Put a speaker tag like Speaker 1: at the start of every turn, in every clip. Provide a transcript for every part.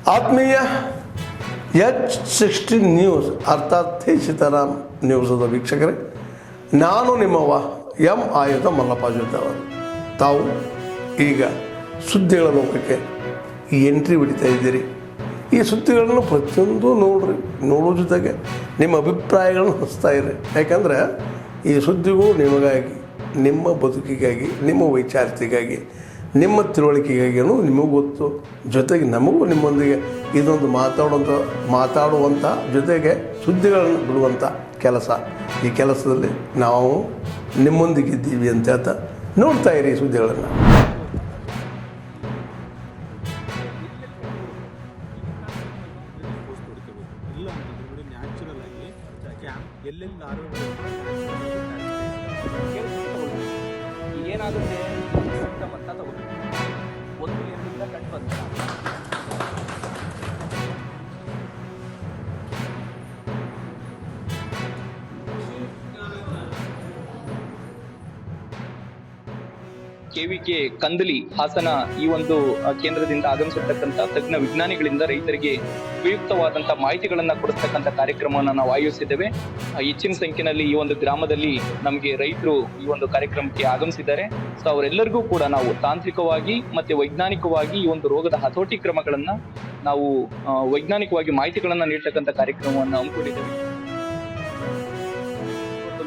Speaker 1: ಆತ್ಮೀಯ H16 news ಅರ್ಥಾತ್ ತಿ ಸೀತಾರಾಮ್ ನ್ಯೂಸದ ವೀಕ್ಷಕರೇ, ನಾನು ನಿಮ್ಮವ ಎಂ ಆಯುಧ ಮಲ್ಲಪ್ಪ ಜೊತೆವರು. ತಾವು ಈಗ ಸುದ್ದಿಗಳ ಲೋಕಕ್ಕೆ ಎಂಟ್ರಿ ಹೊಡಿತಾ ಇದ್ದೀರಿ. ಈ ಸುದ್ದಿಗಳನ್ನು ಪ್ರತಿಯೊಂದು ನೋಡೋ ಜೊತೆಗೆ ನಿಮ್ಮ ಅಭಿಪ್ರಾಯಗಳನ್ನು ಹಂಚ್ತಾ ಇರಿ. ಯಾಕಂದರೆ ಈ ಸುದ್ದಿಗೂ ನಿಮಗಾಗಿ, ನಿಮ್ಮ ಬದುಕಿಗಾಗಿ, ನಿಮ್ಮ ವೈಚಾರಿಕೆಗಾಗಿ, ನಿಮ್ಮ ತಿಳುವಳಿಕೆಗಾಗಿಯೂ ನಿಮಗೂ ಗೊತ್ತು, ಜೊತೆಗೆ ನಮಗೂ ನಿಮ್ಮೊಂದಿಗೆ ಇದೊಂದು ಮಾತಾಡುವಂಥ ಜೊತೆಗೆ ಸುದ್ದಿಗಳನ್ನು ಬಿಡುವಂಥ ಕೆಲಸ. ಈ ಕೆಲಸದಲ್ಲಿ ನಾವು ನಿಮ್ಮೊಂದಿಗಿದ್ದೀವಿ ಅಂತ ಹೇಳ್ತಾ ನೋಡ್ತಾ ಇರಿ ಈ ಸುದ್ದಿಗಳನ್ನು.
Speaker 2: ಏನಾಗುತ್ತೆ ಅಂತ ತಗೋಬೇಕು. 1-2 ಕಟ್ ಬಂದ KVK ಕಂದಲಿ ಹಾಸನ ಈ ಒಂದು ಕೇಂದ್ರದಿಂದ ಆಗಮಿಸಿರ್ತಕ್ಕಂಥ ತಜ್ಞ ವಿಜ್ಞಾನಿಗಳಿಂದ ರೈತರಿಗೆ ಉಪಯುಕ್ತವಾದಂತಹ ಮಾಹಿತಿಗಳನ್ನ ಕೊಡಿಸ್ತಕ್ಕಂಥ ಕಾರ್ಯಕ್ರಮವನ್ನು ನಾವು ಆಯೋಜಿಸಿದ್ದೇವೆ. ಹೆಚ್ಚಿನ ಸಂಖ್ಯೆಯಲ್ಲಿ ಈ ಒಂದು ಗ್ರಾಮದಲ್ಲಿ ನಮಗೆ ರೈತರು ಈ ಒಂದು ಕಾರ್ಯಕ್ರಮಕ್ಕೆ ಆಗಮಿಸಿದ್ದಾರೆ. ಸೊ ಅವರೆಲ್ಲರಿಗೂ ಕೂಡ ನಾವು ತಾಂತ್ರಿಕವಾಗಿ ಮತ್ತೆ ವೈಜ್ಞಾನಿಕವಾಗಿ ಈ ಒಂದು ರೋಗದ ಹತೋಟಿ ಕ್ರಮಗಳನ್ನ ನಾವು ವೈಜ್ಞಾನಿಕವಾಗಿ ಮಾಹಿತಿಗಳನ್ನ ನೀಡ್ತಕ್ಕಂಥ ಕಾರ್ಯಕ್ರಮವನ್ನು ಹಮ್ಮಿಕೊಂಡಿದ್ದೇವೆ.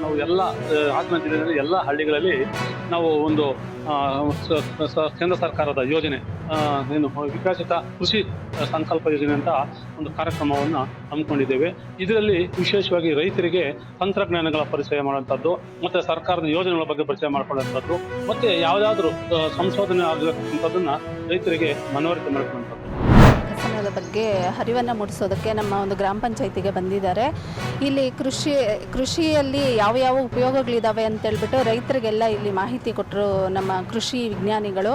Speaker 3: ನಾವು ಎಲ್ಲ ಹಾಸನ ಜಿಲ್ಲೆಯಲ್ಲಿ ಎಲ್ಲ ಹಳ್ಳಿಗಳಲ್ಲಿ ನಾವು ಒಂದು ಕೇಂದ್ರ ಸರ್ಕಾರದ ಯೋಜನೆ ಏನು ವಿಕಸಿತ ಕೃಷಿ ಸಂಕಲ್ಪ ಯೋಜನೆ ಅಂತ ಒಂದು ಕಾರ್ಯಕ್ರಮವನ್ನು ಹಮ್ಮಿಕೊಂಡಿದ್ದೇವೆ. ಇದರಲ್ಲಿ ವಿಶೇಷವಾಗಿ ರೈತರಿಗೆ ತಂತ್ರಜ್ಞಾನಗಳ ಪರಿಚಯ ಮಾಡುವಂಥದ್ದು, ಮತ್ತು ಸರ್ಕಾರದ ಯೋಜನೆಗಳ ಬಗ್ಗೆ ಪರಿಚಯ ಮಾಡಿಕೊಳ್ಳುವಂಥದ್ದು, ಮತ್ತು ಯಾವುದಾದ್ರೂ ಸಂಶೋಧನೆ ಆಗತಕ್ಕಂಥದ್ದನ್ನು ರೈತರಿಗೆ ಮನವರಿಕೆ ಮಾಡಿಕೊಳ್ಳುವಂಥದ್ದು.
Speaker 4: ವಿಕಸನದ ಬಗ್ಗೆ ಅರಿವನ್ನು ಮೂಡಿಸೋದಕ್ಕೆ ನಮ್ಮ ಒಂದು ಗ್ರಾಮ ಪಂಚಾಯತಿಗೆ ಬಂದಿದ್ದಾರೆ. ಇಲ್ಲಿ ಕೃಷಿಯಲ್ಲಿ ಯಾವ ಉಪಯೋಗಗಳಿದ್ದಾವೆ ಅಂತೇಳ್ಬಿಟ್ಟು ರೈತರಿಗೆಲ್ಲ ಇಲ್ಲಿ ಮಾಹಿತಿ ಕೊಟ್ಟರು ನಮ್ಮ ಕೃಷಿ ವಿಜ್ಞಾನಿಗಳು.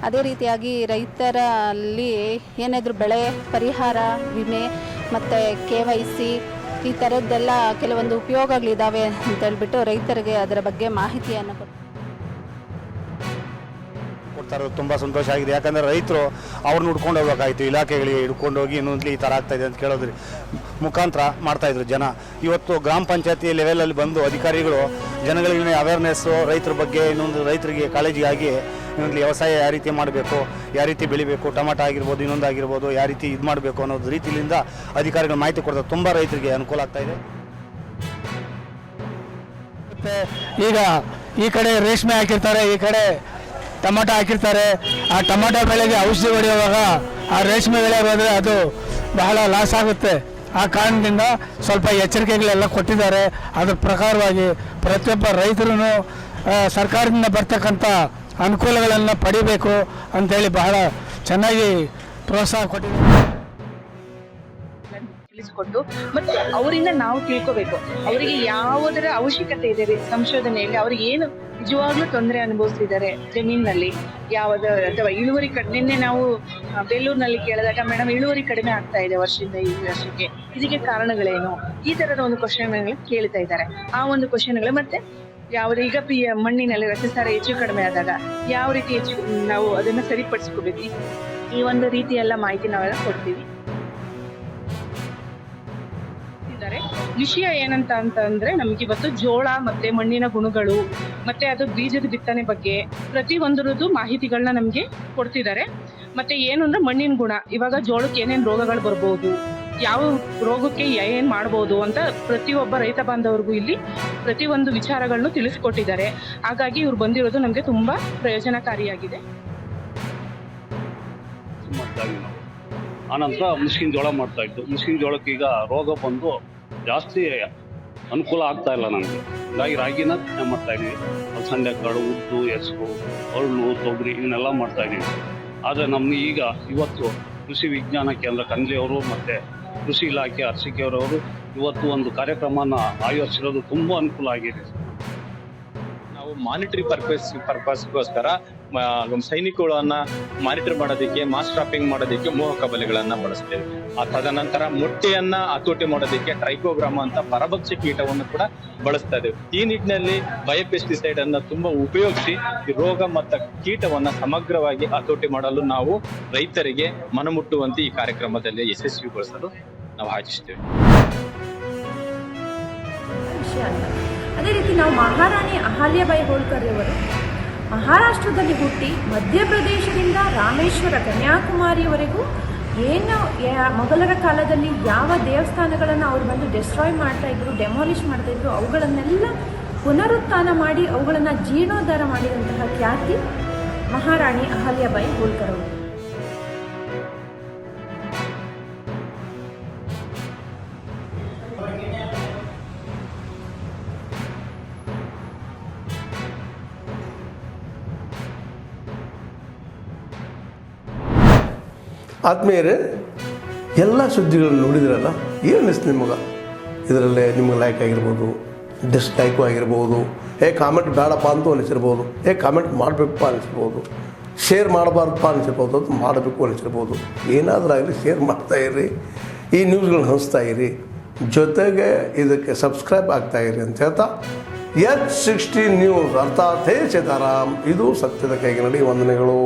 Speaker 4: ಅದೇ ರೀತಿಯಾಗಿ ರೈತರಲ್ಲಿ ಏನಾದರೂ ಬೆಳೆ ಪರಿಹಾರ ವಿಮೆ ಮತ್ತು KYC ಈ ಥರದ್ದೆಲ್ಲ ಕೆಲವೊಂದು ಉಪಯೋಗಗಳಿದ್ದಾವೆ ಅಂತೇಳ್ಬಿಟ್ಟು ರೈತರಿಗೆ ಅದರ ಬಗ್ಗೆ ಮಾಹಿತಿಯನ್ನು ಕೊಡ್ತಾರೆ.
Speaker 5: ತುಂಬ ಸಂತೋಷ ಆಗಿದೆ. ಯಾಕಂದರೆ ರೈತರು ಅವ್ರನ್ನ ಹುಡ್ಕೊಂಡು ಹೋಗ್ಬೇಕಾಯ್ತು, ಇಲಾಖೆಗಳಿಗೆ ಹಿಡ್ಕೊಂಡು ಹೋಗಿ ಇನ್ನೊಂದು ಈ ಥರ ಆಗ್ತಾಯಿದೆ ಅಂತ ಕೇಳೋದ್ರ ಮುಖಾಂತರ ಮಾಡ್ತಾಯಿದ್ರು ಜನ. ಇವತ್ತು ಗ್ರಾಮ ಪಂಚಾಯತಿ ಲೆವೆಲಲ್ಲಿ ಬಂದು ಅಧಿಕಾರಿಗಳು ಜನಗಳಿಗೆ ಅವೇರ್ನೆಸ್ಸು ರೈತರ ಬಗ್ಗೆ, ಇನ್ನೊಂದು ರೈತರಿಗೆ ಕಾಳಜಿಯಾಗಿ ಇನ್ನೊಂದು ವ್ಯವಸಾಯ ಯಾವ ರೀತಿ ಮಾಡಬೇಕು, ಯಾವ ರೀತಿ ಬೆಳಿಬೇಕು, ಟೊಮಾಟೊ ಆಗಿರ್ಬೋದು, ಇನ್ನೊಂದು ಆಗಿರ್ಬೋದು, ಯಾವ ರೀತಿ ಇದು ಮಾಡಬೇಕು ಅನ್ನೋದು ರೀತಿಯಿಂದ ಅಧಿಕಾರಿಗಳು ಮಾಹಿತಿ ಕೊಡ್ತಾರೆ. ತುಂಬ ರೈತರಿಗೆ ಅನುಕೂಲ ಆಗ್ತಾಯಿದೆ.
Speaker 6: ಮತ್ತು ಈಗ ಈ ಕಡೆ ರೇಷ್ಮೆ ಹಾಕಿರ್ತಾರೆ, ಈ ಕಡೆ ಟೊಮಾಟೊ ಹಾಕಿರ್ತಾರೆ. ಆ ಟೊಮಾಟೊ ಬೆಳೆಗೆ ಔಷಧಿ ಹೊಡೆಯುವಾಗ ಆ ರೇಷ್ಮೆ ಬೆಳೆ ಬಂದರೆ ಅದು ಬಹಳ ಲಾಸ್ ಆಗುತ್ತೆ. ಆ ಕಾರಣದಿಂದ ಸ್ವಲ್ಪ ಎಚ್ಚರಿಕೆಗಳೆಲ್ಲ ಕೊಟ್ಟಿದ್ದಾರೆ. ಅದ್ರ ಪ್ರಕಾರವಾಗಿ ಪ್ರತಿಯೊಬ್ಬ ರೈತರು ಸರ್ಕಾರದಿಂದ ಬರ್ತಕ್ಕಂಥ ಅನುಕೂಲಗಳನ್ನು ಪಡಿಬೇಕು ಅಂಥೇಳಿ ಬಹಳ ಚೆನ್ನಾಗಿ ಪ್ರೋತ್ಸಾಹ ಕೊಟ್ಟಿದ್ದಾರೆ.
Speaker 7: ತಿಳಿಸ್ಕೊಟ್ಟು ಮತ್ತೆ ಅವರಿಂದ ನಾವು ತಿಳ್ಕೋಬೇಕು ಅವರಿಗೆ ಯಾವುದರ ಅವಶ್ಯಕತೆ ಇದೆ ಸಂಶೋಧನೆಯಲ್ಲಿ, ಅವ್ರಿಗೆ ಏನು ನಿಜವಾಗ್ಲೂ ತೊಂದರೆ ಅನುಭವಿಸ್ತಿದ್ದಾರೆ ಜಮೀನಿನಲ್ಲಿ, ಯಾವ್ದು ಅಥವಾ ಇಳುವರಿ ನಿನ್ನೆ ನಾವು ಬೇಲೂರಿನಲ್ಲಿ ಕೇಳಿದಾಗ ಮೇಡಮ್ ಇಳುವರಿ ಕಡಿಮೆ ಆಗ್ತಾ ಇದೆ ವರ್ಷದಿಂದ ಈ ವರ್ಷಕ್ಕೆ, ಇದಕ್ಕೆ ಕಾರಣಗಳೇನು, ಈ ತರದ ಒಂದು ಕ್ವಶನ್ಗಳು ಕೇಳ್ತಾ ಇದ್ದಾರೆ. ಆ ಒಂದು ಕ್ವಶನ್ಗಳು ಮತ್ತೆ ಯಾವ್ದು ಈಗ ಮಣ್ಣಿನಲ್ಲಿ ರಸಸಾರ ಹೆಚ್ಚು ಕಡಿಮೆ ಆದಾಗ ಯಾವ ರೀತಿ ನಾವು ಅದನ್ನ ಸರಿಪಡಿಸ್ಕೋಬೇಕು, ಈ ಒಂದು ರೀತಿ ಎಲ್ಲ ಮಾಹಿತಿ ನಾವೆಲ್ಲ ಕೊಡ್ತೀವಿ. ವಿಷಯ ಏನಂತ ಅಂತಂದ್ರೆ ನಮ್ಗೆ ಇವತ್ತು ಜೋಳ ಮತ್ತೆ ಮಣ್ಣಿನ ಗುಣಗಳು ಮತ್ತೆ ಅದು ಬೀಜದ ಬಿತ್ತನೆ ಬಗ್ಗೆ ಪ್ರತಿಯೊಂದರದ್ದು ಮಾಹಿತಿಗಳನ್ನ ನಮ್ಗೆ ಕೊಡ್ತಿದ್ದಾರೆ. ಮತ್ತೆ ಏನು ಅಂದ್ರೆ ಮಣ್ಣಿನ ಗುಣ, ಇವಾಗ ಜೋಳಕ್ಕೆ ಏನೇನ್ ರೋಗಗಳು ಬರ್ಬೋದು, ಯಾವ ರೋಗಕ್ಕೆ ಏನ್ ಮಾಡ್ಬೋದು ಅಂತ ಪ್ರತಿಯೊಬ್ಬ ರೈತ ಬಾಂಧವರಿಗೂ ಇಲ್ಲಿ ಪ್ರತಿಯೊಂದು ವಿಚಾರಗಳನ್ನು ತಿಳಿಸ್ಕೊಟ್ಟಿದ್ದಾರೆ. ಹಾಗಾಗಿ ಇವ್ರು ಬಂದಿರೋದು ನಮ್ಗೆ ತುಂಬಾ ಪ್ರಯೋಜನಕಾರಿಯಾಗಿದೆ.
Speaker 3: ಆನಂತರ ಮುಸ್ಕಿನ ಜೋಳ ಮಾಡ್ತಾ ಇದ್ದು, ಮುಸ್ಕಿನ ಜೋಳಕ್ಕೆ ಈಗ ರೋಗ ಬಂದು ಜಾಸ್ತಿ ಅನುಕೂಲ ಆಗ್ತಾ ಇಲ್ಲ ನಮಗೆ. ಹೀಗಾಗಿ ರಾಗಿನ ಮಾಡ್ತಾ ಇದೀವಿ, ಅಲಸಂದೆ ಕಾಳು, ಉದ್ದು, ಹೆಸರು, ಅರಳು, ತೊಗರಿ ಇವನ್ನೆಲ್ಲ ಮಾಡ್ತಾ ಇದೀವಿ. ಆದರೆ ನಮ್ಗೆ ಈಗ ಇವತ್ತು ಕೃಷಿ ವಿಜ್ಞಾನ ಕೇಂದ್ರ ಕಂದ್ಲಿಯವರು ಮತ್ತು ಕೃಷಿ ಇಲಾಖೆ ಅರಸಿಕೆಯವರವರು ಇವತ್ತು ಒಂದು ಕಾರ್ಯಕ್ರಮನ ಆಯೋಜಿಸಿರೋದು ತುಂಬ ಅನುಕೂಲ ಆಗಿದೆ.
Speaker 2: ನಾವು ಮಾನಿಟರಿ ಪರ್ಪಸ್ಗೋಸ್ಕರ
Speaker 3: ಸೈನಿಕಗಳನ್ನ ಮಾನಿಟರ್ ಮಾಡೋದಕ್ಕೆ, ಮಾಸ್ ಟ್ರಾಪಿಂಗ್ ಮಾಡೋದಕ್ಕೆ ಮೋಹಕ ಬಲೆಗಳನ್ನ ಬಳಸ್ತೇವೆ. ತದನಂತರ ಮೊಟ್ಟೆಯನ್ನ ಹತೋಟಿ ಮಾಡೋದಕ್ಕೆ ಟ್ರೈಕೋಗ್ರಾಮ ಅಂತ ಪರಭಕ್ಷ ಕೀಟವನ್ನು ಕೂಡ ಬಳಸ್ತಾ ಇದ್ದೇವೆ. ಈ ನಿಟ್ಟಿನಲ್ಲಿ ಬಯೋಪೆಸ್ಟಿಸೈಡ್ ಅನ್ನ ತುಂಬಾ ಉಪಯೋಗಿಸಿ ಈ ರೋಗ ಮತ್ತು ಕೀಟವನ್ನ ಸಮಗ್ರವಾಗಿ ಹತೋಟಿ ಮಾಡಲು ನಾವು ರೈತರಿಗೆ ಮನಮುಟ್ಟುವಂತೆ ಈ ಕಾರ್ಯಕ್ರಮದಲ್ಲಿ ಯಶಸ್ವಿಗೊಳಿಸಲು ನಾವು ಆಶಿಸ್ತೇವೆ.
Speaker 8: ವಿಷಯ ಅಲ್ಲ. ಅದೇ ರೀತಿ ನಾವು ಮಹಾರಾಣಿ ಅಹಲ್ಯಾಬಾಯಿ ಹೋಳ್ಕರ್ ಅವರು ಮಹಾರಾಷ್ಟ್ರದಲ್ಲಿ ಹುಟ್ಟಿ ಮಧ್ಯಪ್ರದೇಶದಿಂದ ರಾಮೇಶ್ವರ ಕನ್ಯಾಕುಮಾರಿಯವರೆಗೂ ಏನು ಮೊಘಲರ ಕಾಲದಲ್ಲಿ ಯಾವ ದೇವಸ್ಥಾನಗಳನ್ನು ಅವರು ಬಂದು ಡೆಸ್ಟ್ರಾಯ್ ಮಾಡ್ತಾ ಇದ್ರು, ಡೆಮಾಲಿಷ್ ಮಾಡ್ತಾ ಇದ್ರು, ಅವುಗಳನ್ನೆಲ್ಲ ಪುನರುತ್ಥಾನ ಮಾಡಿ ಅವುಗಳನ್ನು ಜೀರ್ಣೋದ್ಧಾರ ಮಾಡಿದಂತಹ ಖ್ಯಾತಿ ಮಹಾರಾಣಿ ಅಹಲ್ಯಾಬಾಯಿ ಹೋಳ್ಕರ್ ಅವರು.
Speaker 1: ಆತ್ಮೀಯರೇ, ಎಲ್ಲ ಸುದ್ದಿಗಳನ್ನು ನೋಡಿದ್ರಲ್ಲ, ಏನು ಅನಿಸ್ತು ನಿಮಗೆ? ಇದರಲ್ಲೇ ನಿಮ್ಗೆ ಲೈಕ್ ಆಗಿರ್ಬೋದು, ಡಿಸ್ಲೈಕು ಆಗಿರ್ಬೋದು, ಕಾಮೆಂಟ್ ಬೇಡಪ್ಪ ಅಂತೂ ಅನಿಸಿರ್ಬೋದು, ಕಾಮೆಂಟ್ ಮಾಡಬೇಕಪ್ಪ ಅನಿಸಿರ್ಬೋದು, ಶೇರ್ ಮಾಡಬಾರ್ದಪ್ಪ ಅನಿಸಿರ್ಬೋದು, ಅದು ಮಾಡಬೇಕು ಅನಿಸಿರ್ಬೋದು. ಏನಾದರೂ ಆಗಲಿ ಶೇರ್ ಮಾಡ್ತಾಯಿರಿ, ಈ ನ್ಯೂಸ್ಗಳನ್ನ ಹಂಚ್ತಾ ಇರಿ, ಜೊತೆಗೆ ಇದಕ್ಕೆ ಸಬ್ಸ್ಕ್ರೈಬ್ ಆಗ್ತಾಯಿರಿ ಅಂತ ಹೇಳ್ತಾ H16 ನ್ಯೂಸ್ ಅರ್ಥಾತ್ ಹೇ ಸೀತಾರಾಮ್, ಇದು ಸತ್ಯದ ಕೈಗೆ ನಡಿ. ವಂದನೆಗಳು.